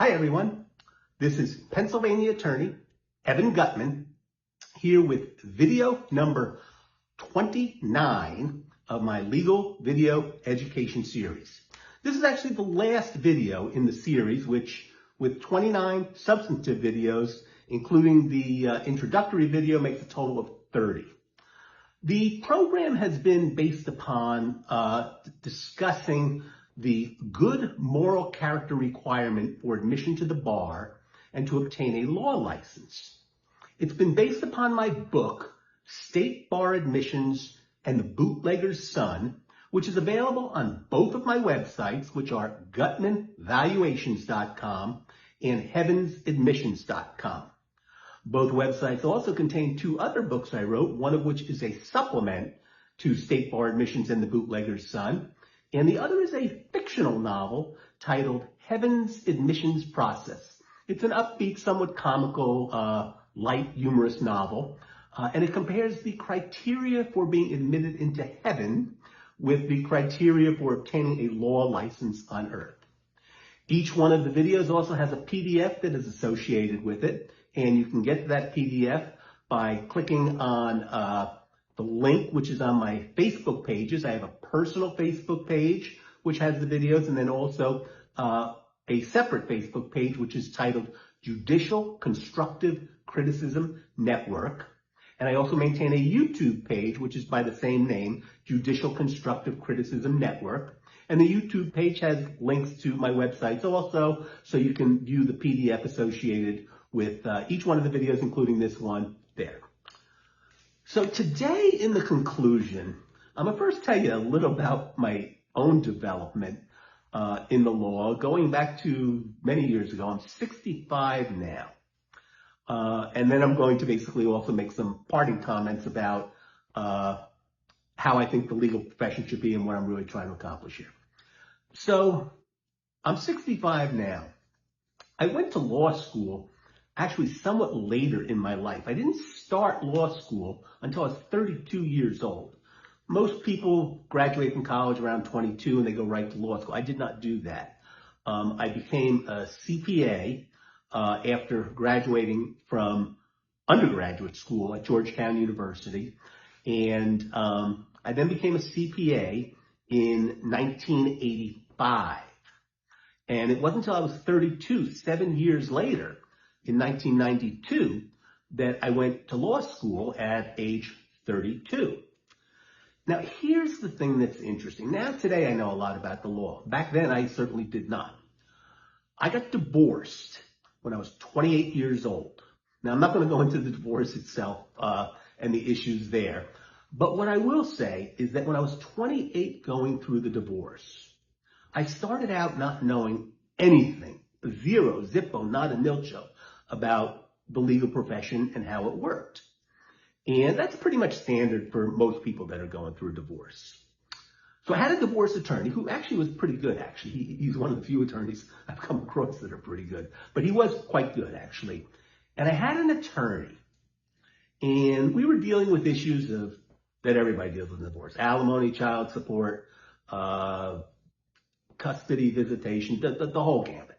Hi everyone, this is Pennsylvania attorney Evan Gutman here with video number 29 of my legal video education series. This is actually the last video in the series, which with 29 substantive videos, including the introductory video, makes a total of 30. The program has been based upon discussing the good moral character requirement for admission to the bar and to obtain a law license. It's been based upon my book, State Bar Admissions and the Bootlegger's Son, which is available on both of my websites, which are gutmanvaluations.com and heavensadmissions.com. Both websites also contain two other books I wrote, one of which is a supplement to State Bar Admissions and the Bootlegger's Son, and the other is a fictional novel titled Heaven's Admissions Process. It's an upbeat, somewhat comical, light, humorous novel, and it compares the criteria for being admitted into heaven with the criteria for obtaining a law license on earth. Each one of the videos also has a PDF that is associated with it, and you can get to that PDF by clicking on the link, which is on my Facebook pages. I have a personal Facebook page, which has the videos, and then also a separate Facebook page, which is titled Judicial Constructive Criticism Network. And I also maintain a YouTube page, which is by the same name, Judicial Constructive Criticism Network. And the YouTube page has links to my websites also, so you can view the PDF associated with each one of the videos, including this one there. So today in the conclusion, I'm going to first tell you a little about my own development in the law, going back to many years ago. I'm 65 now. And then I'm going to basically also make some parting comments about how I think the legal profession should be and what I'm really trying to accomplish here. So I'm 65 now. I went to law school actually somewhat later in my life. I didn't start law school until I was 32 years old. Most people graduate from college around 22 and they go right to law school. I did not do that. I became a CPA after graduating from undergraduate school at Georgetown University. And I then became a CPA in 1985. And it wasn't until I was 32, 7 years later, in 1992, that I went to law school at age 32. Now, here's the thing that's interesting. Now, today, I know a lot about the law. Back then, I certainly did not. I got divorced when I was 28 years old. Now, I'm not going to go into the divorce itself and the issues there. But what I will say is that when I was 28 going through the divorce, I started out not knowing anything, zero, zippo, not a nilcho, about the legal profession and how it worked. And that's pretty much standard for most people that are going through a divorce. So I had a divorce attorney who actually was pretty good, actually. He's one of the few attorneys I've come across that are pretty good. But he was quite good, actually. And I had an attorney. And we were dealing with issues that everybody deals with in divorce. Alimony, child support, custody, visitation, the whole gambit.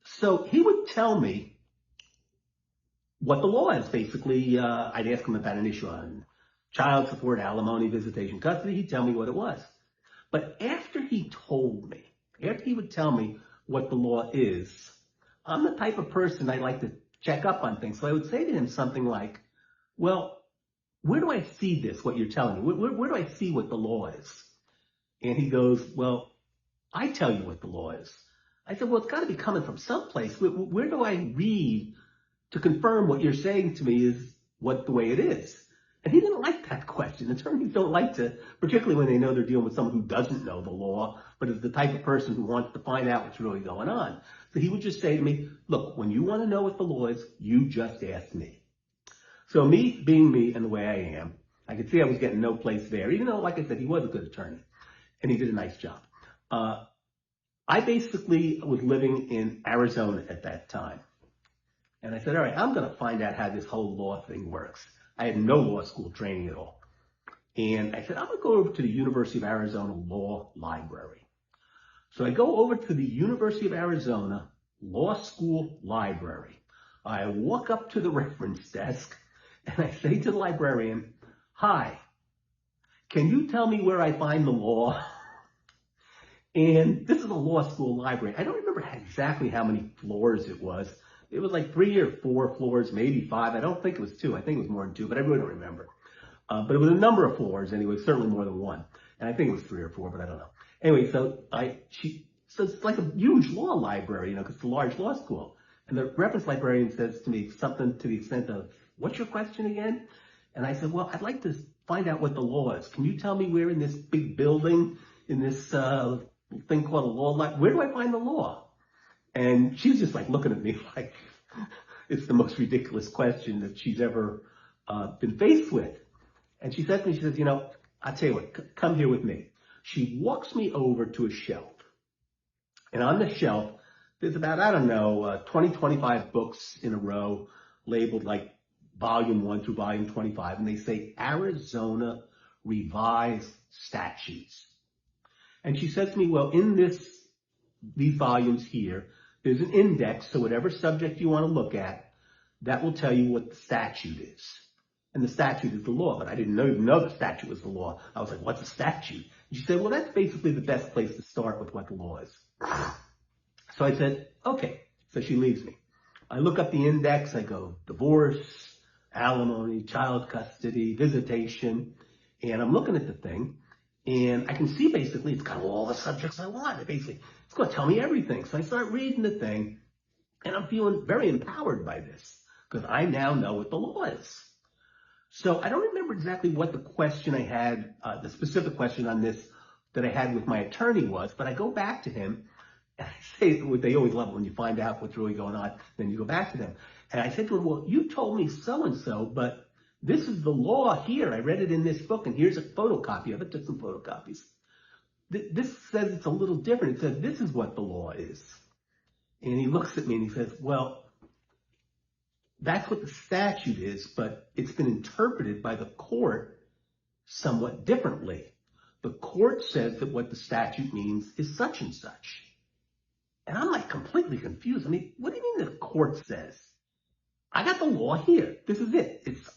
So he would tell me what the law is. Basically, I'd ask him about an issue on child support, alimony, visitation, custody. He'd tell me what it was. But after he would tell me what the law is, I'm the type of person I like to check up on things. So I would say to him something like, well, where do I see this, what you're telling me? Where do I see what the law is? And he goes, well, I tell you what the law is. I said, well, it's got to be coming from someplace. Where do I read to confirm what you're saying to me is the way it is? And he didn't like that question. Attorneys don't like to, particularly when they know they're dealing with someone who doesn't know the law, but is the type of person who wants to find out what's really going on. So he would just say to me, look, when you want to know what the law is, you just ask me. So me being me and the way I am, I could see I was getting no place there, even though, like I said, he was a good attorney and he did a nice job. I basically was living in Arizona at that time. And I said, all right, I'm going to find out how this whole law thing works. I had no law school training at all. And I said, I'm going to go over to the University of Arizona Law Library. So I go over to the University of Arizona Law School Library. I walk up to the reference desk and I say to the librarian, "Hi, can you tell me where I find the law?" And this is a law school library. I don't remember exactly how many floors it was. It was like 3 or 4 floors, maybe 5. I don't think it was 2. I think it was more than 2, but I really don't remember. But it was a number of floors anyway, certainly more than 1. And I think it was 3 or 4, but I don't know. Anyway, so it's like a huge law library, because it's a large law school. And the reference librarian says to me something to the extent of, "What's your question again?" And I said, "Well, I'd like to find out what the law is. Can you tell me where in this big building, in this thing called a law library, where do I find the law?" And she's just like looking at me like it's the most ridiculous question that she's ever been faced with. And she said to me, she says, "I'll tell you what, come here with me." She walks me over to a shelf. And on the shelf, there's about, 20, 25 books in a row labeled like volume 1 through volume 25. And they say Arizona Revised Statutes. And she says to me, "Well, in these volumes here, there's an index. So whatever subject you want to look at, that will tell you what the statute is. And the statute is the law." But I didn't even know the statute was the law. I was like, "What's a statute?" And she said, "Well, that's basically the best place to start with what the law is." So I said, "Okay." So she leaves me. I look up the index. I go divorce, alimony, child custody, visitation. And I'm looking at the thing. And I can see basically it's got all the subjects I want. It's going to tell me everything. So I start reading the thing. And I'm feeling very empowered by this because I now know what the law is. So I don't remember exactly what the question I had, the specific question on this that I had with my attorney was, but I go back to him and I say what they always love when you find out what's really going on, then you go back to them. And I said to him, "Well, you told me so-and-so, but this is the law here. I read it in this book and here's a photocopy of it." Took some photocopies. This says it's a little different. It says this is what the law is. And he looks at me and he says, "Well, that's what the statute is, but it's been interpreted by the court somewhat differently. The court says that what the statute means is such and such." And I'm like completely confused. I mean, what do you mean the court says? I got the law here. This is it. It's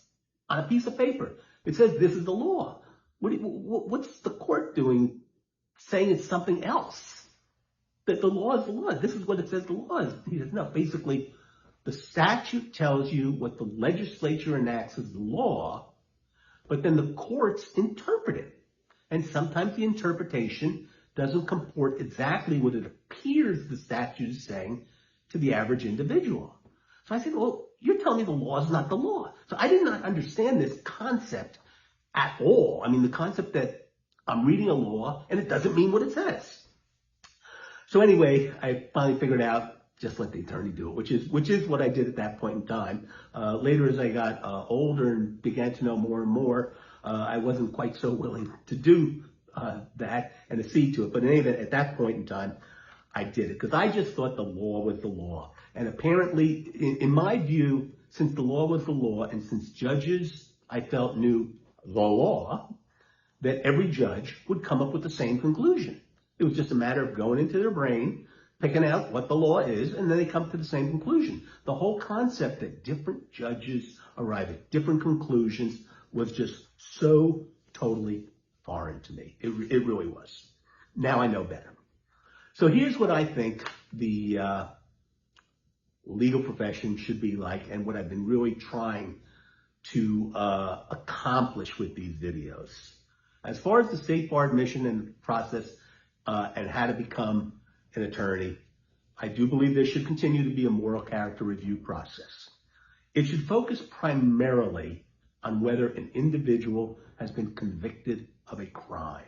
on a piece of paper. It says this is the law. What's the court doing saying it's something else? That the law is the law. This is what it says the law is. He says, "No, basically, the statute tells you what the legislature enacts as the law, but then the courts interpret it. And sometimes the interpretation doesn't comport exactly what it appears the statute is saying to the average individual." So I said, "Well, you're telling me the law is not the law." So I did not understand this concept at all. I mean, the concept that I'm reading a law and it doesn't mean what it says. So anyway, I finally figured out just let the attorney do it, which is what I did at that point in time. Later, as I got older and began to know more and more, I wasn't quite so willing to do that and accede to it. But in any event, at that point in time, I did it because I just thought the law was the law. And apparently, in my view, since the law was the law and since judges, I felt, knew the law, that every judge would come up with the same conclusion. It was just a matter of going into their brain, picking out what the law is, and then they come to the same conclusion. The whole concept that different judges arrive at different conclusions was just so totally foreign to me. It really was. Now I know better. So here's what I think the legal profession should be like and what I've been really trying to accomplish with these videos. As far as the state bar admission and process and how to become an attorney, I do believe there should continue to be a moral character review process. It should focus primarily on whether an individual has been convicted of a crime.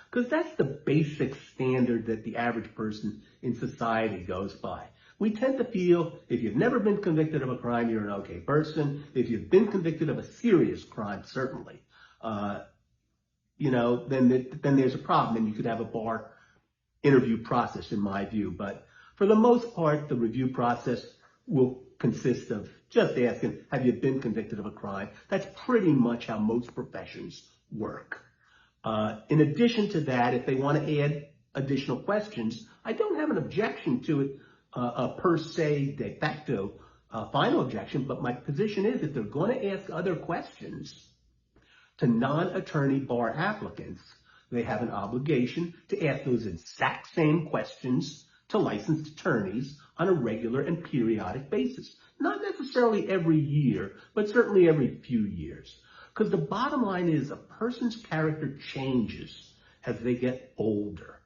Because that's the basic standard that the average person in society goes by. We tend to feel if you've never been convicted of a crime, you're an okay person. If you've been convicted of a serious crime, certainly, then there's a problem and you could have a bar interview process, in my view. But for the most part, the review process will consist of just asking, have you been convicted of a crime? That's pretty much how most professions work. In addition to that, if they want to add additional questions. I don't have an objection to it per se de facto final objection, but my position is if they're going to ask other questions to non-attorney bar applicants, they have an obligation to ask those exact same questions to licensed attorneys on a regular and periodic basis. Not necessarily every year, but certainly every few years. Because the bottom line is a person's character changes as they get older.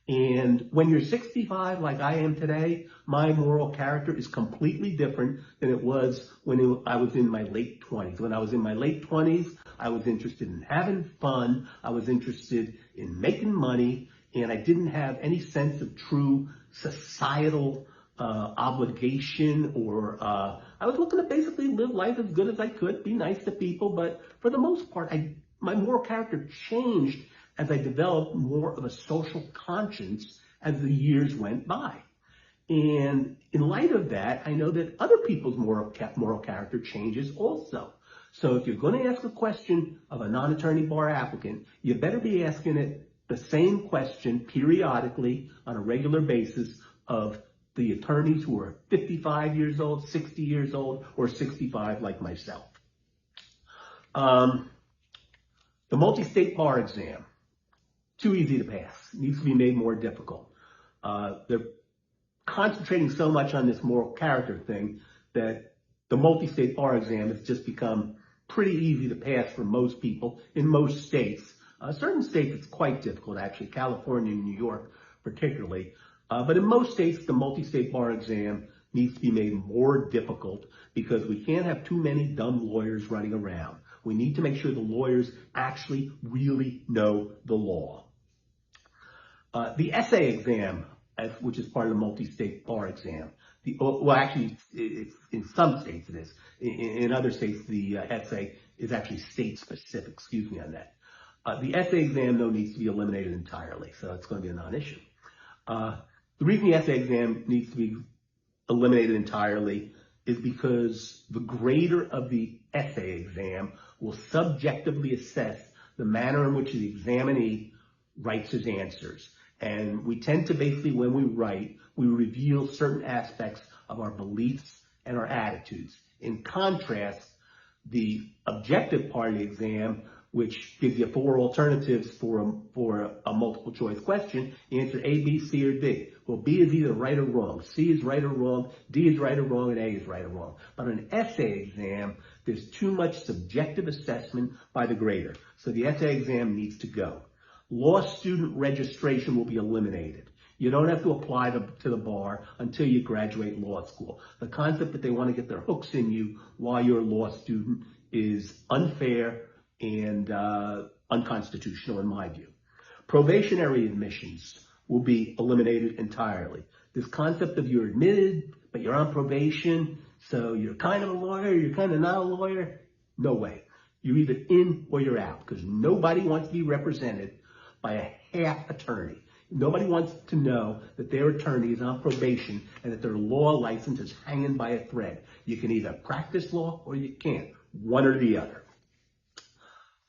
And when you're 65, like I am today, my moral character is completely different than it was when I was in my late 20s. When I was in my late 20s, I was interested in having fun. I was interested in making money, and I didn't have any sense of true societal obligation, or I was looking to basically live life as good as I could, be nice to people. But for the most part, my moral character changed as I developed more of a social conscience as the years went by. And in light of that, I know that other people's moral character changes also. So if you're going to ask a question of a non-attorney bar applicant, you better be asking it the same question periodically on a regular basis of the attorneys who are 55 years old, 60 years old, or 65 like myself. The multi-state bar exam. Too easy to pass. Needs to be made more difficult. They're concentrating so much on this moral character thing that the multi-state bar exam has just become pretty easy to pass for most people in most states. Certain states it's quite difficult, actually, California and New York particularly. But in most states, the multi-state bar exam needs to be made more difficult because we can't have too many dumb lawyers running around. We need to make sure the lawyers actually really know the law. The essay exam, which is part of the multi-state bar exam, it's in some states it is. In other states, the essay is actually state-specific. Excuse me on that. The essay exam, though, needs to be eliminated entirely, so it's going to be a non-issue. The reason the essay exam needs to be eliminated entirely is because the grader of the essay exam will subjectively assess the manner in which the examinee writes his answers. And we tend to basically, when we write, we reveal certain aspects of our beliefs and our attitudes. In contrast, the objective part of the exam, which gives you 4 alternatives for a multiple choice question, answer A, B, C, or D. Well, B is either right or wrong, C is right or wrong, D is right or wrong, and A is right or wrong. But on an essay exam, there's too much subjective assessment by the grader. So the essay exam needs to go. Law student registration will be eliminated. You don't have to apply to the bar until you graduate law school. The concept that they want to get their hooks in you while you're a law student is unfair and unconstitutional in my view. Probationary admissions will be eliminated entirely. This concept of you're admitted, but you're on probation, so you're kind of a lawyer, you're kind of not a lawyer. No way. You're either in or you're out, because nobody wants to be represented by a half attorney. Nobody wants to know that their attorney is on probation and that their law license is hanging by a thread. You can either practice law or you can't, one or the other.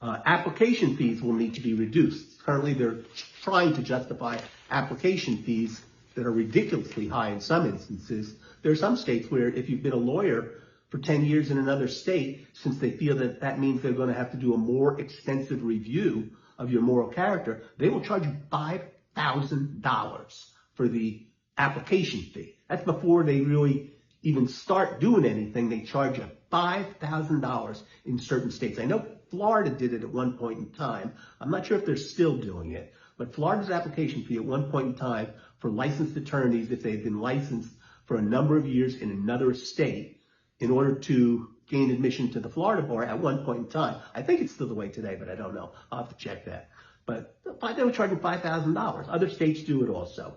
Application fees will need to be reduced. Currently, they're trying to justify application fees that are ridiculously high in some instances. There are some states where if you've been a lawyer for 10 years in another state, since they feel that that means they're going to have to do a more extensive review of your moral character, they will charge you $5,000 for the application fee. That's before they really even start doing anything. They charge you $5,000 in certain states. I know Florida did it at one point in time. I'm not sure if they're still doing it, but Florida's application fee at one point in time for licensed attorneys, if they've been licensed for a number of years in another state, in order to gain admission to the Florida bar at one point in time. I think it's still the way today, but I don't know. I'll have to check that. But they were charging $5,000. Other states do it also.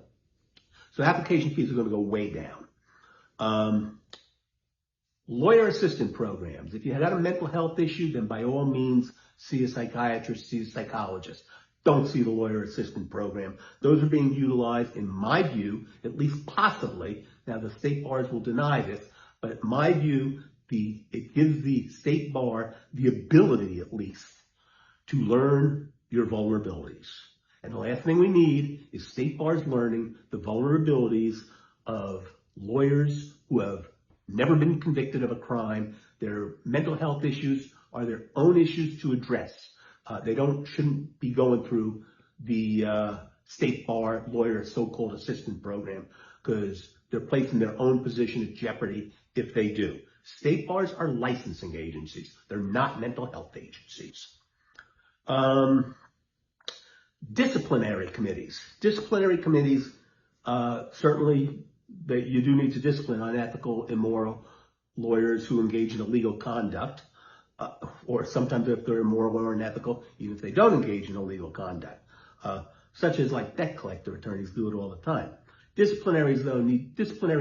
So application fees are going to go way down. Lawyer assistant programs. If you had a mental health issue, then by all means, see a psychiatrist, see a psychologist. Don't see the lawyer assistant program. Those are being utilized, in my view, at least possibly. Now, the state bars will deny this, but in my view, it gives the state bar the ability, at least, to learn your vulnerabilities. And the last thing we need is state bars learning the vulnerabilities of lawyers who have never been convicted of a crime. Their mental health issues are their own issues to address. They shouldn't be going through the state bar lawyer so-called assistant program, because they're placing their own position at jeopardy if they do. State bars are licensing agencies. They're not mental health agencies. Disciplinary committees. Disciplinary committees, certainly that you do need to discipline unethical, immoral lawyers who engage in illegal conduct, or sometimes if they're immoral or unethical, even if they don't engage in illegal conduct, such as like debt collector attorneys do it all the time. Disciplinary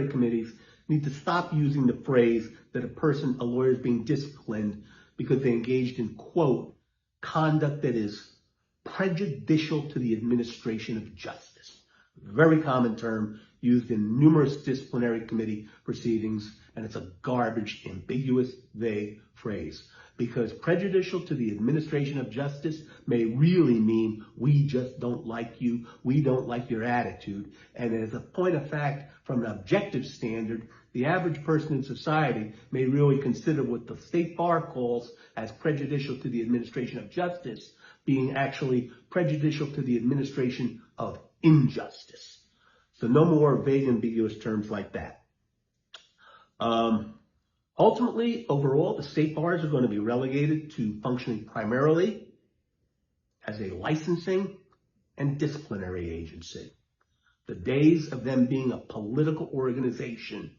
committees need to stop using the phrase that a lawyer is being disciplined because they engaged in, quote, conduct that is prejudicial to the administration of justice. Very common term used in numerous disciplinary committee proceedings, and it's a garbage, ambiguous, vague phrase. Because prejudicial to the administration of justice may really mean we just don't like you, we don't like your attitude. And as a point of fact, from an objective standard, the average person in society may really consider what the state bar calls as prejudicial to the administration of justice being actually prejudicial to the administration of injustice. So no more vague, ambiguous terms like that. Ultimately, overall, the state bars are going to be relegated to functioning primarily as a licensing and disciplinary agency. The days of them being a political organization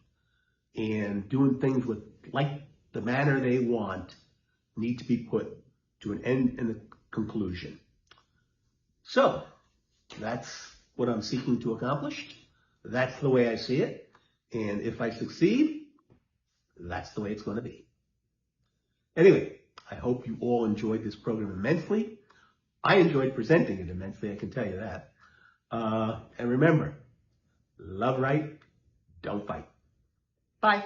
and doing things with like the manner they want need to be put to an end and a conclusion. So that's what I'm seeking to accomplish. That's the way I see it. And if I succeed, that's the way it's going to be. Anyway, I hope you all enjoyed this program immensely. I enjoyed presenting it immensely, I can tell you that. And remember, love right, don't fight. Bye.